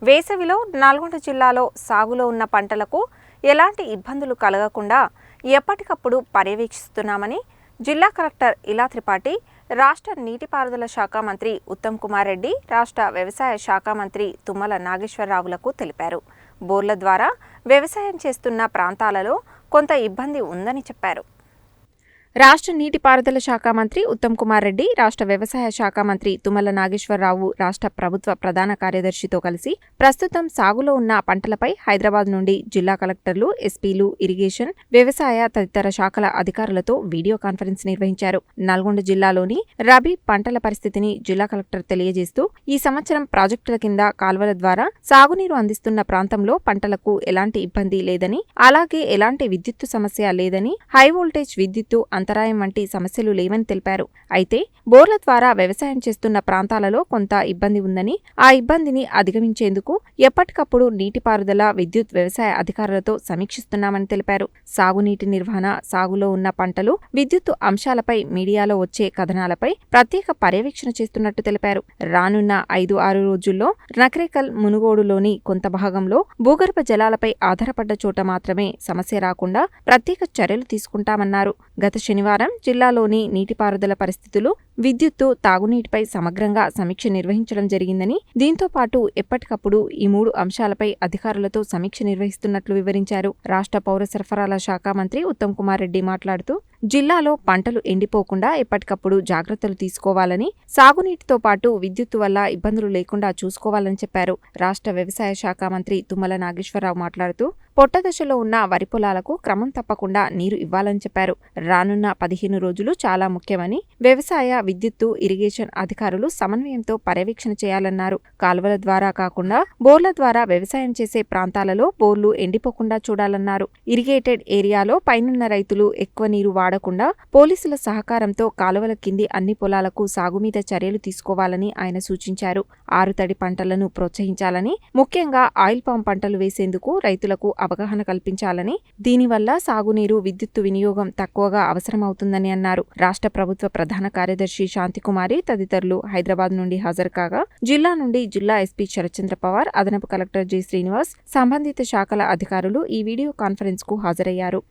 వేసవిలో నల్గొండ జిల్లాలో సాగులో ఉన్న పంటలకు ఎలాంటి ఇబ్బందులు కలగకుండా ఎప్పటికప్పుడు పర్యవేక్షిస్తున్నామని జిల్లా కలెక్టర్ ఇలా త్రిపాఠి, రాష్ట్ర నీటిపారుదల శాఖ మంత్రి ఉత్తమ్ కుమార్ రెడ్డి, రాష్ట్ర వ్యవసాయ శాఖ మంత్రి తుమ్మల నాగేశ్వరరావులకు తెలిపారు. బోర్ల ద్వారా వ్యవసాయం చేస్తున్న ప్రాంతాలలో కొంత ఇబ్బంది ఉందని చెప్పారు. రాష్ట్ర నీటిపారుదల శాఖ మంత్రి ఉత్తమ్ కుమార్ రెడ్డి, రాష్ట్ర వ్యవసాయ శాఖ మంత్రి తుమ్మల నాగేశ్వరరావు రాష్ట్ర ప్రభుత్వ ప్రధాన కార్యదర్శితో కలిసి ప్రస్తుతం సాగులో ఉన్న పంటలపై హైదరాబాద్ నుండి జిల్లా కలెక్టర్లు, ఎస్పీలు, ఇరిగేషన్, వ్యవసాయ తదితర శాఖల అధికారులతో వీడియో కాన్ఫరెన్స్ నిర్వహించారు. నల్గొండ జిల్లాలోని రబీ పంటల పరిస్థితిని జిల్లా కలెక్టర్ తెలియజేస్తూ, ఈ సంవత్సరం ప్రాజెక్టుల కింద కాల్వల ద్వారా సాగునీరు అందిస్తున్న ప్రాంతంలో పంటలకు ఎలాంటి ఇబ్బంది లేదని, అలాగే ఎలాంటి విద్యుత్తు సమస్య లేదని, హై వోల్టేజ్ విద్యుత్తు అంతరాయం వంటి సమస్యలు లేవని తెలిపారు. అయితే బోర్ల ద్వారా వ్యవసాయం చేస్తున్న ప్రాంతాలలో కొంత ఇబ్బంది ఉందని, ఆ ఇబ్బందిని అధిగమించేందుకు ఎప్పటికప్పుడు నీటిపారుదల, విద్యుత్, వ్యవసాయ అధికారులతో సమీక్షిస్తున్నామని తెలిపారు. సాగునీటి నిర్వహణ, సాగులో ఉన్న పంటలు, విద్యుత్తు అంశాలపై మీడియాలో వచ్చే కథనాలపై ప్రత్యేక పర్యవేక్షణ చేస్తున్నట్టు తెలిపారు. రానున్న 5-6 రోజుల్లో నకరేకల్, మునుగోడులోని కొంత భాగంలో భూగర్భ జలాలపై ఆధారపడ్డ చోట మాత్రమే సమస్య రాకుండా ప్రత్యేక చర్యలు తీసుకుంటామన్నారు. గత శనివారం జిల్లాలోని నీటిపారుదల పరిస్థితులు, విద్యుత్తు, తాగునీటిపై సమగ్రంగా సమీక్ష నిర్వహించడం జరిగిందని, దీంతో పాటు ఎప్పటికప్పుడు ఈ 3 అంశాలపై అధికారులతో సమీక్ష నిర్వహిస్తున్నట్లు వివరించారు. రాష్ట్ర పౌర సరఫరాల శాఖ మంత్రి ఉత్తమ్ కుమార్ రెడ్డి మాట్లాడుతూ, జిల్లాలో పంటలు ఎండిపోకుండా ఎప్పటికప్పుడు జాగ్రత్తలు తీసుకోవాలని, సాగునీటితో పాటు విద్యుత్తు వల్ల ఇబ్బందులు లేకుండా చూసుకోవాలని చెప్పారు. రాష్ట్ర వ్యవసాయ శాఖ మంత్రి తుమ్మల నాగేశ్వరరావు మాట్లాడుతూ, పొట్టదశలో ఉన్న వరి పొలాలకు క్రమం తప్పకుండా నీరు ఇవ్వాలని చెప్పారు. రానున్న 15 రోజులు చాలా ముఖ్యమని, వ్యవసాయ, విద్యుత్తు, ఇరిగేషన్ అధికారులు సమన్వయంతో పర్యవేక్షణ చేయాలన్నారు. కాలువల ద్వారా కాకుండా బోర్ల ద్వారా వ్యవసాయం చేసే ప్రాంతాలలో బోర్లు ఎండిపోకుండా చూడాలన్నారు. ఇరిగేటెడ్ ఏరియాలో పైనున్న రైతులు ఎక్కువ నీరు వాడకుండా పోలీసుల సహకారంతో కాలువల కింది అన్ని పొలాలకు సాగు మీద చర్యలు తీసుకోవాలని ఆయన సూచించారు. ఆరుతడి పంటలను ప్రోత్సహించాలని, ముఖ్యంగా ఆయిల్ పామ్ పంటలు వేసేందుకు రైతులకు అవగాహన కల్పించాలని, దీనివల్ల సాగునీరు, విద్యుత్తు వినియోగం తక్కువగా అవసరమవుతుందని అన్నారు. రాష్ట్ర ప్రభుత్వ ప్రధాన కార్యదర్శి శాంతికుమారి తదితరులు హైదరాబాద్ నుండి హాజరు కాగా, జిల్లా నుండి జిల్లా ఎస్పీ శరత్చంద్ర పవార్, అదనపు కలెక్టర్ జి శ్రీనివాస్, సంబంధిత శాఖల అధికారులు ఈ వీడియో కాన్ఫరెన్స్ కు హాజరయ్యారు.